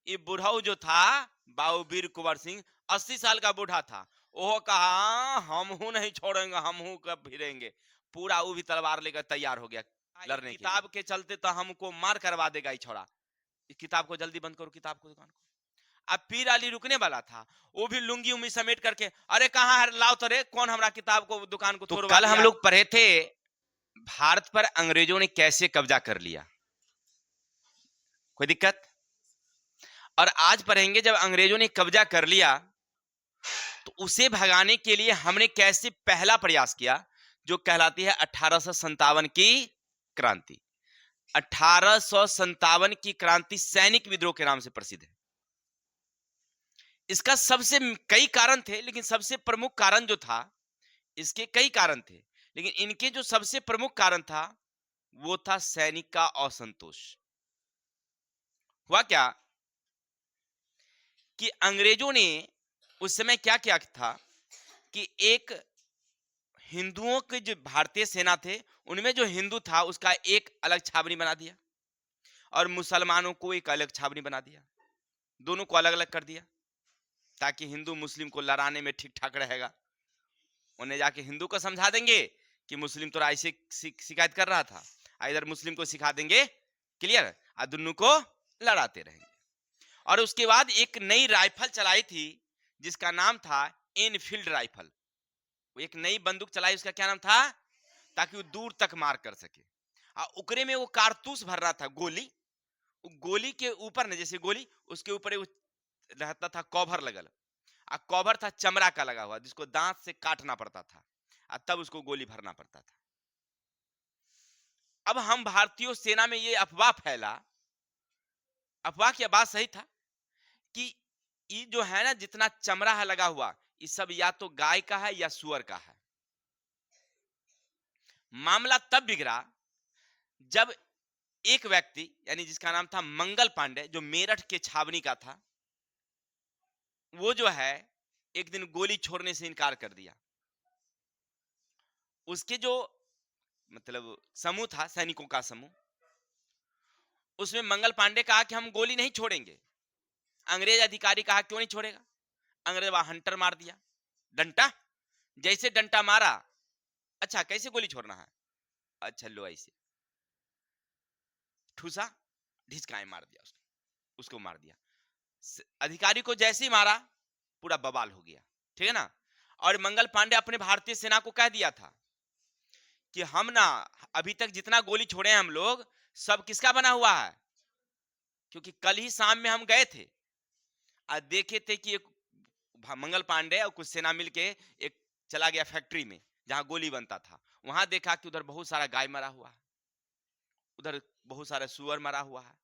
ये बुढ़ऊ जो था बाबू वीर कुंवर सिंह 80 साल का बूढ़ा था। वो कहा हम हूं नहीं छोड़ेंगे, हम हूं कब भिड़ेंगे। पूरा वो भी तलवार लेकर तैयार हो गया लड़ने के लिए। किताब के चलते तो हमको मार करवा देगा ये छोड़ा। इस किताब को जल्दी बंद करो, किताब को दुकान को। अब पीर अली रुकने वाला था, वो भी लुंगी उंगी समेट करके, अरे कहाँ है लाओ तो रे, कौन हमारा किताब को दुकान को तोड़वा दिया। कल हम लोग पढ़े थे भारत पर अंग्रेजों ने कैसे कब्जा कर लिया, कोई दिक्कत। और आज पढ़ेंगे जब अंग्रेजों ने कब्जा कर लिया तो उसे भगाने के लिए हमने कैसे पहला प्रयास किया, जो कहलाती है 1857 की क्रांति। 1857 की क्रांति सैनिक विद्रोह के नाम से प्रसिद्ध है। इसका सबसे कई कारण थे, लेकिन सबसे प्रमुख कारण जो था, इसके कई कारण थे, लेकिन इनके जो सबसे प्रमुख कारण था वो था सैनिक का असंतोष। हुआ क्या कि अंग्रेजों ने उस समय क्या किया था कि एक हिंदुओं के जो भारतीय सेना थे उनमें जो हिंदू था उसका एक अलग छावनी बना दिया और मुसलमानों को एक अलग छावनी बना दिया, दोनों को अलग अलग कर दिया ताकि हिंदू मुस्लिम को लड़ाने में ठीक ठाक रहेगा। उन्हें जाके हिंदू को समझा देंगे कि मुस्लिम तो ऐसे शिकायत कर रहा था, इधर मुस्लिम को सिखा देंगे, क्लियर, और दोनों को लड़ाते रहेंगे। और उसके बाद एक नई राइफल चलाई थी जिसका नाम था एनफील्ड राइफल। वो एक नई बंदूक चलाई, उसका क्या नाम था, ताकि वो दूर तक मार कर सके। उकरे में वो कारतूस भर रहा था, गोली। गोली के ऊपर न, जैसे गोली उसके ऊपर रहता था कवर लगल, कवर था चमड़ा का लगा हुआ जिसको दांत से काटना पड़ता था तब उसको गोली भरना पड़ता था। अब हम भारतीय सेना में ये अफवाह फैला, अफवाह की बात सही था कि ये जो है ना जितना चमड़ा है लगा हुआ, ये सब या तो गाय का है या सुअर का है। मामला तब बिगड़ा जब एक व्यक्ति यानी जिसका नाम था मंगल पांडे, जो मेरठ के छावनी का था, वो जो है एक दिन गोली छोड़ने से इनकार कर दिया। उसके जो मतलब समूह था, सैनिकों का समूह, उसमें मंगल पांडे कहा कि हम गोली नहीं छोड़ेंगे। अंग्रेज अधिकारी कहा क्यों नहीं छोड़ेगा। अंग्रेज वहां हंटर मार दिया, डंटा। जैसे डंटा मारा, अच्छा कैसे गोली छोड़ना है, अच्छा लो ऐसे, ठूसा, ढिचकाए मार दिया, उसको मार दिया। अधिकारी को जैसे ही मारा पूरा बवाल हो गया, ठीक है ना। और मंगल पांडे अपने भारतीय सेना को कह दिया था कि हम ना अभी तक जितना गोली छोड़े हैं हम लोग सब किसका बना हुआ है, क्योंकि कल ही शाम में हम गए थे और देखे थे कि एक मंगल पांडे और कुछ सेना मिलके एक चला गया फैक्ट्री में जहां गोली बनता था। वहां देखा कि उधर बहुत सारा गाय मरा हुआ है, उधर बहुत सारा सुअर मरा हुआ है।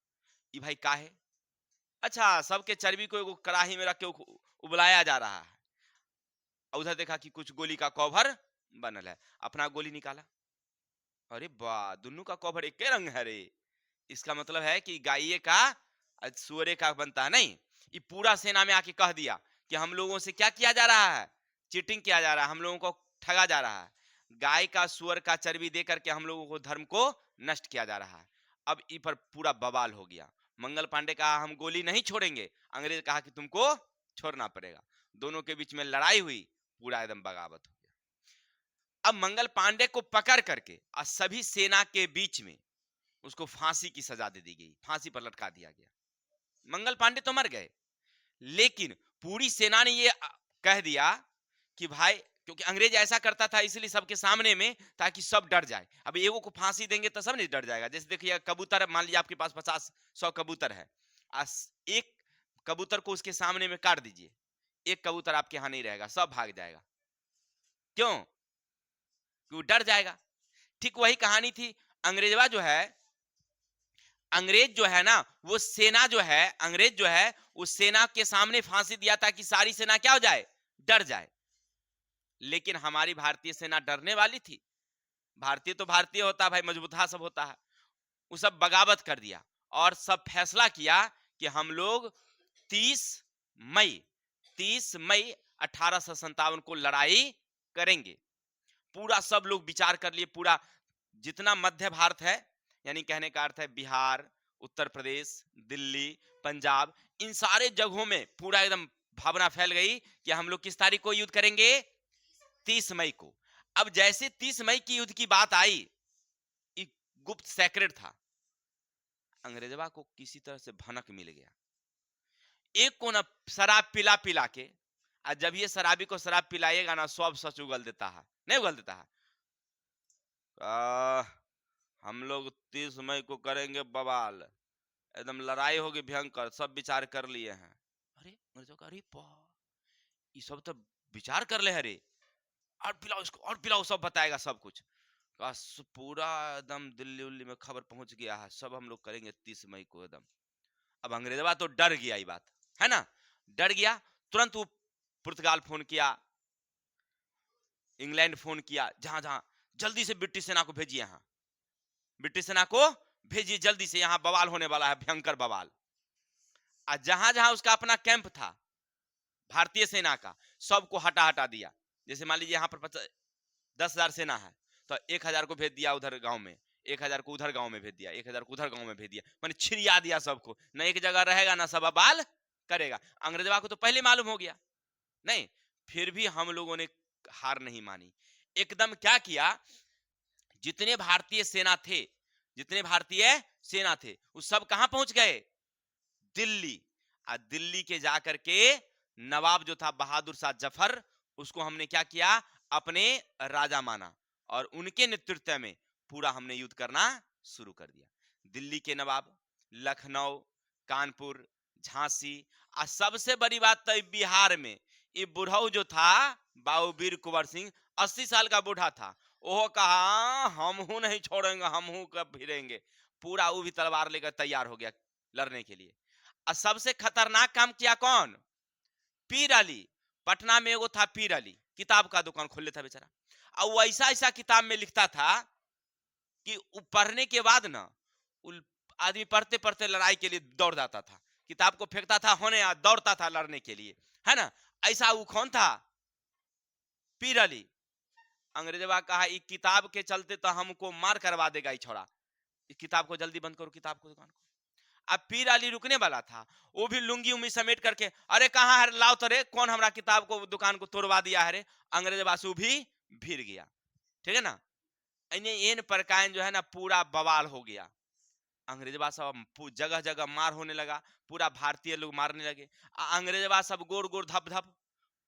ये भाई का है, अच्छा सबके चर्बी को कड़ाही में रख के उबलाया जा रहा है। उधर देखा कि कुछ गोली का कवर बनल है, अपना गोली निकाला, अरे वाह दोनों का कवर एक रंग है रे। इसका मतलब है कि गाये का सुअरे का बनता है नहीं। ये पूरा सेना में आके कह दिया कि हम लोगों से क्या किया जा रहा है, चीटिंग किया जा रहा है, हम लोगों को ठगा जा रहा है, गाय का सुअर का चर्बी दे करके हम लोगों को धर्म को नष्ट किया जा रहा है। अब इस पर पूरा बवाल हो गया। मंगल पांडे कहा हम गोली नहीं छोड़ेंगे, अंग्रेज कहा कि तुमको छोड़ना पड़ेगा। दोनों के बीच में लड़ाई हुई, पूरा एकदम बगावत हो गया। अब मंगल पांडे को पकड़ करके और सभी सेना के बीच में उसको फांसी की सजा दे दी गई, फांसी पर लटका दिया गया। मंगल पांडे तो मर गए, लेकिन पूरी सेना ने ये कह दिया कि भाई, क्योंकि अंग्रेज ऐसा करता था इसलिए सबके सामने में, ताकि सब डर जाए। अब एगो को फांसी देंगे तो सब नहीं डर जाएगा। जैसे देखिए कबूतर, मान लीजिए आपके पास 50-100 कबूतर है, एक कबूतर को उसके सामने में काट दीजिए, एक कबूतर आपके यहां नहीं रहेगा, सब भाग जाएगा। क्यों? क्यों? डर जाएगा। ठीक वही कहानी थी। अंग्रेजवा जो है, अंग्रेज जो है ना, वो सेना जो है, अंग्रेज जो है उस सेना के सामने फांसी दिया ताकि सारी सेना क्या हो जाए, डर जाए। लेकिन हमारी भारतीय सेना डरने वाली थी? भारतीय तो भारतीय होता है भाई, मजबूता सब होता है। वो सब बगावत कर दिया और सब फैसला किया कि हम लोग 30 मई 1857 को लड़ाई करेंगे। पूरा सब लोग विचार कर लिए, पूरा जितना मध्य भारत है, यानी कहने का अर्थ है बिहार, उत्तर प्रदेश, दिल्ली, पंजाब, इन सारे जगहों में पूरा एकदम भावना फैल गई कि हम लोग किस तारीख को युद्ध करेंगे, 30 मई को। अब जैसे 30 मई की युद्ध की बात आई, ये गुप्त सेक्रेट था, अंग्रेजवा को किसी तरह से भनक मिल गया। एक को ना शराब पिला पिला के, और जब ये शराबी को शराब पिलाएगा ना, सब सच उगल देता है, नहीं उगल देता है। हम लोग 30 मई को करेंगे बवाल, एकदम लड़ाई होगी भयंकर, सब विचार कर लिए हैं। अरे अंग्रेजों का, अरे ये सब तो विचार कर ले, अरे और पिलाओ इसको, और पिलाओ, सब बताएगा सब कुछ। बस पूरा एकदम दिल्ली उल्ली में खबर पहुंच गया है, सब हम लोग करेंगे 30 मई को एकदम। अब अंग्रेजवा तो डर गया, ये बात है ना, डर गया। तुरंत वो पुर्तगाल फोन किया, इंग्लैंड फोन किया, जहां जहां जल्दी से ब्रिटिश सेना को भेजिए, यहां ब्रिटिश सेना को भेजिए जल्दी से, यहां बवाल होने वाला है, भयंकर बवाल। और जहां जहां उसका अपना कैंप था भारतीय सेना का, सबको हटा हटा दिया। जैसे मान लीजिए यहाँ पर 10,000 सेना है, तो 1,000 को भेज दिया उधर गांव में, 1,000 को उधर गांव में भेज दिया, 1,000 को उधर गांव में भेज दिया, मैंने छिड़िया दिया सबको, न एक जगह रहेगा ना सब बवाल करेगा। अंग्रेजवा को तो पहले मालूम हो गया, नहीं फिर भी हम लोगों ने हार नहीं मानी। एकदम क्या किया, जितने भारतीय सेना थे, जितने भारतीय सेना थे, वो सब कहां पहुंच गए, दिल्ली। दिल्ली के जाकर के नवाब जो था बहादुर शाह जफर, उसको हमने क्या किया, अपने राजा माना, और उनके नेतृत्व में पूरा हमने युद्ध करना शुरू कर दिया। दिल्ली के नवाब, लखनऊ, कानपुर, झांसी, और सबसे बड़ी बात तो बिहार में ये बुढ़ऊ जो था बाबू वीर कुंवर सिंह, 80 साल का बूढ़ा था, वो कहा हम हूं नहीं छोड़ेंगे, हम हूं कब भिड़ेंगे। पूरा वो भी तलवार लेकर तैयार हो गया लड़ने के लिए। और सबसे खतरनाक काम किया कौन, पीर अली। पटना में एगो था पीर अली, किताब का दुकान खोल लेता बेचारा, और वो ऐसा ऐसा किताब में लिखता था कि पढ़ने के बाद ना आदमी पढ़ते पढ़ते लड़ाई के लिए दौड़ जाता था, किताब को फेंकता था होने, दौड़ता था लड़ने के लिए, है ना। ऐसा वो कौन था, पीर अली। अंग्रेजवा कहा इस किताब के चलते तो हमको मार करवा देगा ये छोड़ा, इस किताब को जल्दी बंद करो, किताब को दुकान को। अब पीर अली रुकने वाला था, वो भी लुंगी उंगी समेट करके, अरे कहाँ है लाओ तो रे, कौन हमारा किताब को दुकान को तोड़वा दिया है रे। अंग्रेजवा से भी भिड़ गया, ठीक है ना। इन प्रकार जो है ना पूरा बवाल हो गया। अंग्रेजवा सब जगह जगह मार होने लगा, पूरा भारतीय लोग मारने लगे। अंग्रेजवा सब गोर गोर धप धप,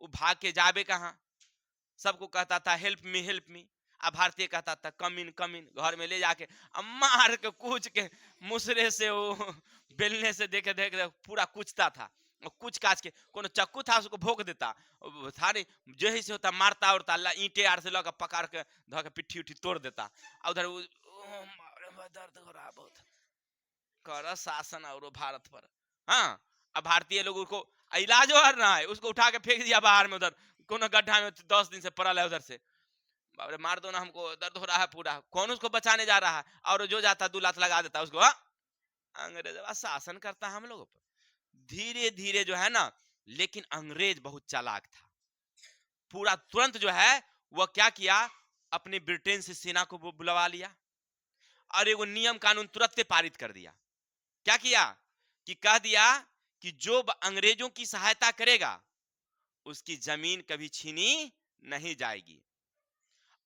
वो भाग के जाबे कहाँ, सबको कहता था हेल्प मी हेल्प मी, अब भारतीय कहता था कम इन, घर में ले जाके मार के कूच के मुसरे से वो बेलने से देखे देखे पूरा कुचता था, कुछ काच के कोनो चक्कू था उसको भोंक देता था, नहीं जो ही से होता मारता उड़ता, ईंटे आर से लगा पकड़ के धो के पिट्ठी उठी तोड़ देता। उधर दर्द हो रहा बहुत, कर शासन और भारत पर। हाँ, अब भारतीय लोग उसको इलाज हो रहा है, उसको उठा के फेंक दिया बाहर में, उधर कोनो गड्ढा में 10 दिन से पड़ा है उधर से, बाबरे मार दो ना, हमको दर्द हो रहा है पूरा, कौन उसको बचाने जा रहा है, और जो जाता 2 लात लगा देता उसको। अंग्रेजवा शासन करता है हम लोगों पर धीरे धीरे जो है ना, लेकिन अंग्रेज बहुत चालाक था, पूरा तुरंत जो है वह क्या किया, अपने ब्रिटेन से सेना को बुलवा लिया, और एगो नियम कानून तुरंत पारित कर दिया। क्या किया कि कह दिया कि जो अंग्रेजों की सहायता करेगा उसकी जमीन कभी छीनी नहीं जाएगी,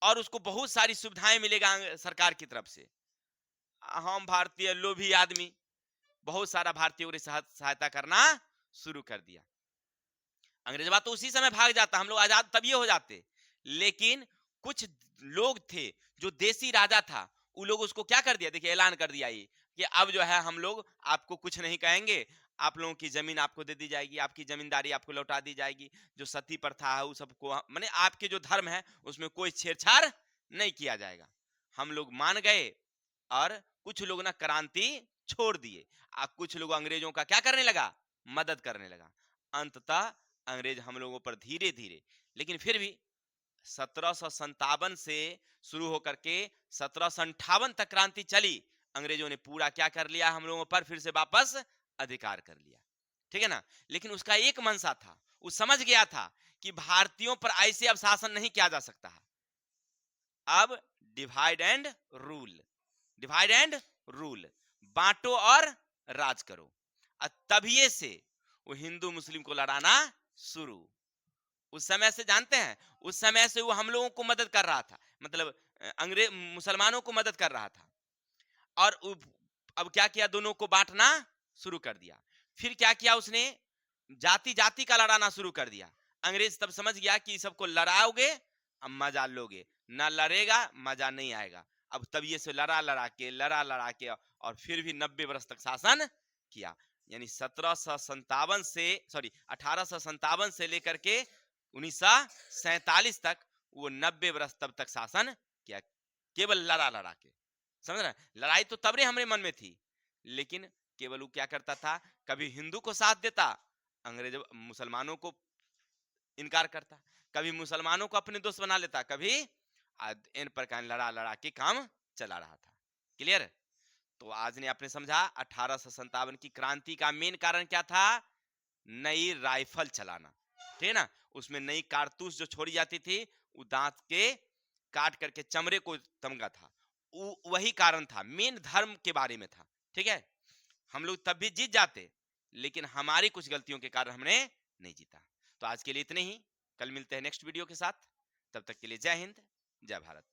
और उसको बहुत सारी सुविधाएं मिलेगा सरकार की तरफ से। हम भारतीय लोभी आदमी बहुत सारा भारतीयों की सहायता करना शुरू कर दिया। अंग्रेजवा तो उसी समय भाग जाता, हम लोग आजाद तभी हो जाते। लेकिन कुछ लोग थे जो देसी राजा था, वो लोग उसको क्या कर दिया, देखिए ऐलान कर दिया ये कि अब जो है हम लोग आपको कुछ नहीं कहेंगे, आप लोगों की जमीन आपको दे दी जाएगी, आपकी जमींदारी आपको लौटा दी जाएगी, जो सती प्रथा है वो सबको, माने आपके जो धर्म है उसमें कोई छेड़छाड़ नहीं किया जाएगा। हम लोग मान गए, और कुछ लोग ना क्रांति छोड़ दिए, कुछ लोग अंग्रेजों का क्या करने लगा, मदद करने लगा। अंततः अंग्रेज हम लोगों पर धीरे धीरे, लेकिन फिर भी 1757 से शुरू होकर के 1758 तक क्रांति चली, अंग्रेजों ने पूरा क्या कर लिया, हम लोगों पर फिर से वापस अधिकार कर लिया, ठीक है ना। लेकिन उसका एक मंशा था, वो समझ गया था कि भारतीयों पर ऐसे अब शासन नहीं किया जा सकता है, अब divide and rule, divide and rule, बांटो और राज करो। तभी से वो हिंदू मुस्लिम को लड़ाना शुरू। उस समय से जानते हैं, उस समय से वो हम लोगों को मदद कर रहा था, मतलब अंग्रेज मुसलमानों को मदद कर रहा था। और अब क्या किया, दोनों को बांटना शुरू कर दिया। फिर क्या किया उसने, जाति जाति का लड़ाना शुरू कर दिया। अंग्रेज तब समझ गया कि सबको लड़ाओगे अब मजा लोगे, ना लड़ेगा मजा नहीं आएगा। अब तब ये से लड़ा लड़ा के और फिर भी 90 वर्ष तक शासन किया। यानी 1757 से, सॉरी 1857 से लेकर के 1947 तक वो 90 वर्ष तब तक शासन किया, केवल लड़ा लड़ा के। समझ रहे, लड़ाई तो तब रे हमारे मन में थी, लेकिन केवल वो क्या करता था, कभी हिंदू को साथ देता, अंग्रेज मुसलमानों को इनकार करता, कभी मुसलमानों को अपने दोस्त बना लेता, कभी इन प्रकार लड़ा लड़ा के काम चला रहा था। क्लियर। तो आज ने आपने समझा 1857 की क्रांति का मेन कारण क्या था, नई राइफल चलाना, ठीक है ना। उसमें नई कारतूस जो छोड़ी जाती थी, वो दांत के काट करके चमड़े को तमगा था, वही कारण था, मेन धर्म के बारे में था। ठीक है, हम लोग तब भी जीत जाते, लेकिन हमारी कुछ गलतियों के कारण हमने नहीं जीता। तो आज के लिए इतने ही, कल मिलते हैं नेक्स्ट वीडियो के साथ, तब तक के लिए जय हिंद जय भारत।